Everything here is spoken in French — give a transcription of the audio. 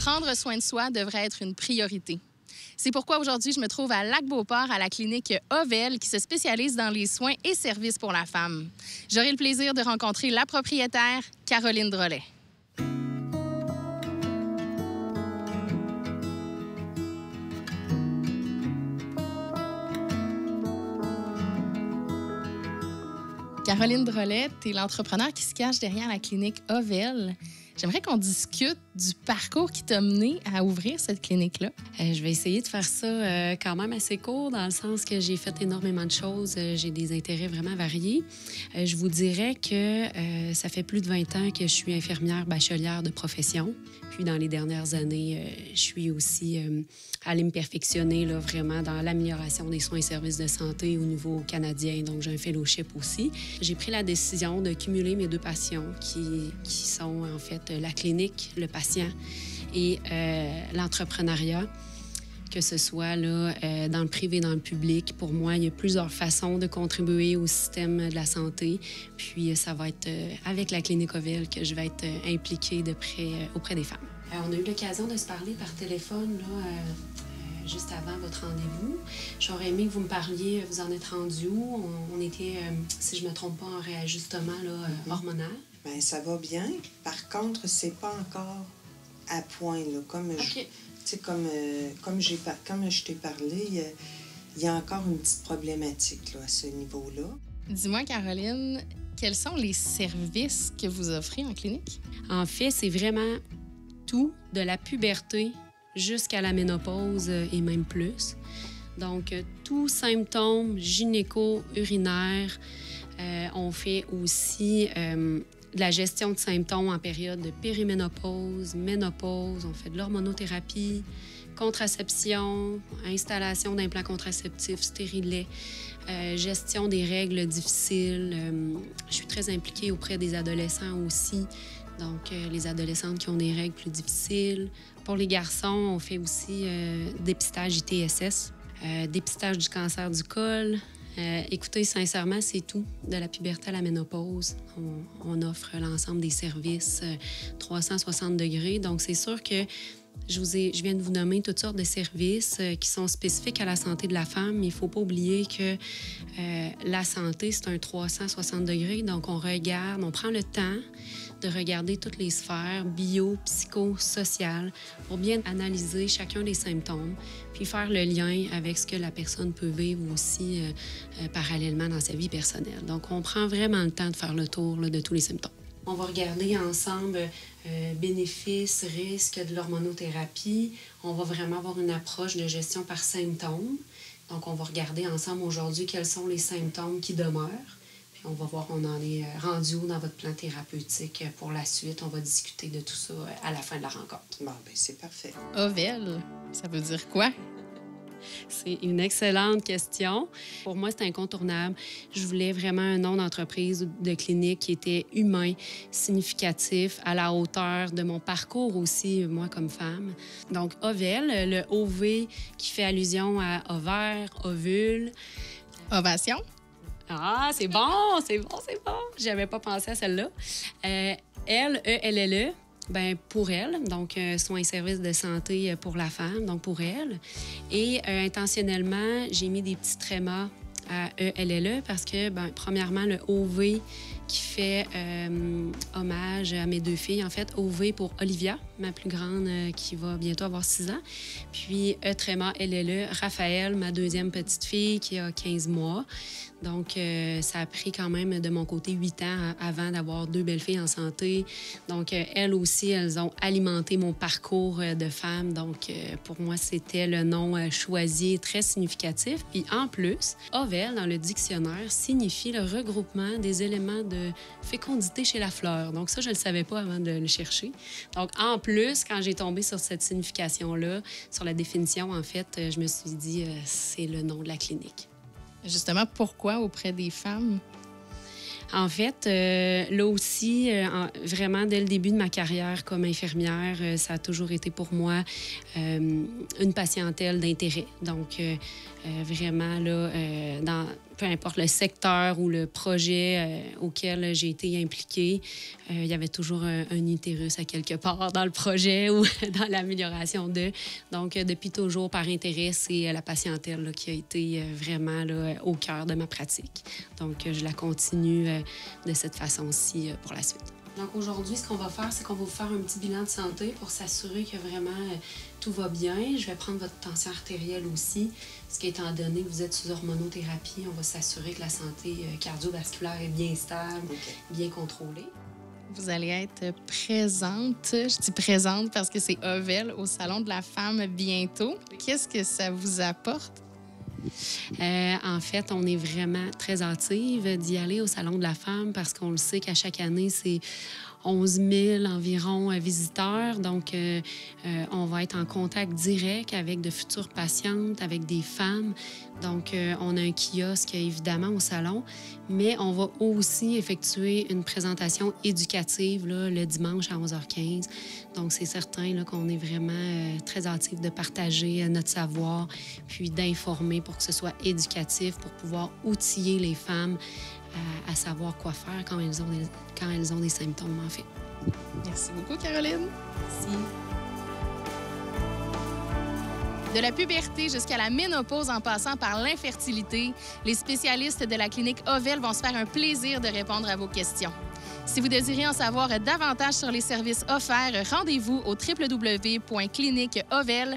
Prendre soin de soi devrait être une priorité. C'est pourquoi aujourd'hui, je me trouve à Lac-Beauport, à la clinique Ovel, qui se spécialise dans les soins et services pour la femme. J'aurai le plaisir de rencontrer la propriétaire, Caroline Drolet. Caroline Drolet, tu es l'entrepreneur qui se cache derrière la clinique Ovel. J'aimerais qu'on discute du parcours qui t'a mené à ouvrir cette clinique-là. Je vais essayer de faire ça quand même assez court, dans le sens que j'ai fait énormément de choses. J'ai des intérêts vraiment variés. Je vous dirais que ça fait plus de 20 ans que je suis infirmière bachelière de profession. Puis dans les dernières années, je suis aussi allée me perfectionner là, vraiment dans l'amélioration des soins et services de santé au niveau canadien. Donc, j'ai un fellowship aussi. J'ai pris la décision de cumuler mes deux passions qui sont en fait la clinique, le patient et l'entrepreneuriat, que ce soit là, dans le privé, dans le public. Pour moi, il y a plusieurs façons de contribuer au système de la santé. Puis, ça va être avec la clinique Ovel que je vais être impliquée de près auprès des femmes. On a eu l'occasion de se parler par téléphone là, juste avant votre rendez-vous. J'aurais aimé que vous me parliez, vous en êtes rendu où? On était, si je ne me trompe pas, en réajustement là, hormonal. Bien, ça va bien. Par contre, c'est pas encore à point. Là. Comme je t'ai parlé, il y a encore une petite problématique là, à ce niveau-là. Dis-moi, Caroline, quels sont les services que vous offrez en clinique? En fait, c'est vraiment tout, de la puberté jusqu'à la ménopause et même plus. Donc, tous symptômes gynéco-urinaires. On fait aussi de la gestion de symptômes en période de périménopause, ménopause. On fait de l'hormonothérapie, contraception, installation d'implants contraceptifs, stérilets, gestion des règles difficiles. Je suis très impliquée auprès des adolescents aussi. Donc, les adolescentes qui ont des règles plus difficiles. Pour les garçons, on fait aussi dépistage ITSS, dépistage du cancer du col. Écoutez, sincèrement, c'est tout. De la puberté à la ménopause, on offre l'ensemble des services 360 degrés. Donc, c'est sûr que je viens de vous nommer toutes sortes de services qui sont spécifiques à la santé de la femme. Il ne faut pas oublier que la santé, c'est un 360 degrés. Donc, on prend le temps de regarder toutes les sphères bio, psycho, sociales pour bien analyser chacun des symptômes, puis faire le lien avec ce que la personne peut vivre aussi parallèlement dans sa vie personnelle. Donc, on prend vraiment le temps de faire le tour là, de tous les symptômes. On va regarder ensemble bénéfices, risques de l'hormonothérapie. On va vraiment avoir une approche de gestion par symptômes. Donc, on va regarder ensemble aujourd'hui quels sont les symptômes qui demeurent. Puis, on va voir on en est rendu où dans votre plan thérapeutique pour la suite. On va discuter de tout ça à la fin de la rencontre. Bon, bien, c'est parfait. Ovel, ça veut dire quoi? C'est une excellente question. Pour moi, c'est incontournable. Je voulais vraiment un nom d'entreprise, de clinique qui était humain, significatif, à la hauteur de mon parcours aussi, moi, comme femme. Donc, Ovel, le OV qui fait allusion à ovaire, ovule. Ovation? Ah, c'est bon, c'est bon, c'est bon. J'avais pas pensé à celle-là. L-E-L-L-E. Bien, pour elle, donc soins et services de santé pour la femme, donc pour elle. Et intentionnellement, j'ai mis des petits trémas à E-L-L-E parce que, bien, premièrement, le OV qui fait hommage à mes deux filles, en fait, OV pour Olivia, ma plus grande, qui va bientôt avoir 6 ans. Puis E-tréma L-L-E, Raphaël, ma deuxième petite fille qui a 15 mois. Donc, ça a pris quand même de mon côté 8 ans avant d'avoir 2 belles filles en santé. Donc, elles aussi, elles ont alimenté mon parcours de femme. Donc, pour moi, c'était le nom choisi, très significatif. Puis, en plus, Ovel, dans le dictionnaire, signifie le regroupement des éléments de fécondité chez la fleur. Donc, ça, je ne le savais pas avant de le chercher. Donc, en plus, quand j'ai tombé sur cette signification-là, sur la définition, en fait, je me suis dit, c'est le nom de la clinique. Justement, pourquoi auprès des femmes? En fait, là aussi, vraiment, dès le début de ma carrière comme infirmière, ça a toujours été pour moi une patientèle d'intérêt. Donc, vraiment, là, peu importe le secteur ou le projet auquel j'ai été impliquée, il y avait toujours un utérus à quelque part dans le projet ou dans l'amélioration d'eux. Donc, depuis toujours, par intérêt, c'est la patientèle là, qui a été vraiment là, au cœur de ma pratique. Donc, je la continue de cette façon-ci pour la suite. Donc aujourd'hui, ce qu'on va faire, c'est qu'on va vous faire un petit bilan de santé pour s'assurer que vraiment tout va bien. Je vais prendre votre tension artérielle aussi, parce qu'étant donné que vous êtes sous hormonothérapie, on va s'assurer que la santé cardiovasculaire est bien stable, bien contrôlée. Vous allez être présente, je dis présente parce que c'est Ovel au Salon de la femme bientôt. Qu'est-ce que ça vous apporte? En fait, on est vraiment très hâtive d'y aller au Salon de la femme parce qu'on le sait qu'à chaque année, c'est 11 000 environ visiteurs. Donc, on va être en contact direct avec de futures patientes, avec des femmes. Donc, on a un kiosque, évidemment, au salon, mais on va aussi effectuer une présentation éducative là, le dimanche à 11h15. Donc, c'est certain là, qu'on est vraiment très hâtifs de partager notre savoir, puis d'informer pour que ce soit éducatif, pour pouvoir outiller les femmes à savoir quoi faire quand elles ont des symptômes, en fait. Merci beaucoup, Caroline. Merci. De la puberté jusqu'à la ménopause en passant par l'infertilité, les spécialistes de la clinique Ovel vont se faire un plaisir de répondre à vos questions. Si vous désirez en savoir davantage sur les services offerts, rendez-vous au www.cliniqueovel.ca.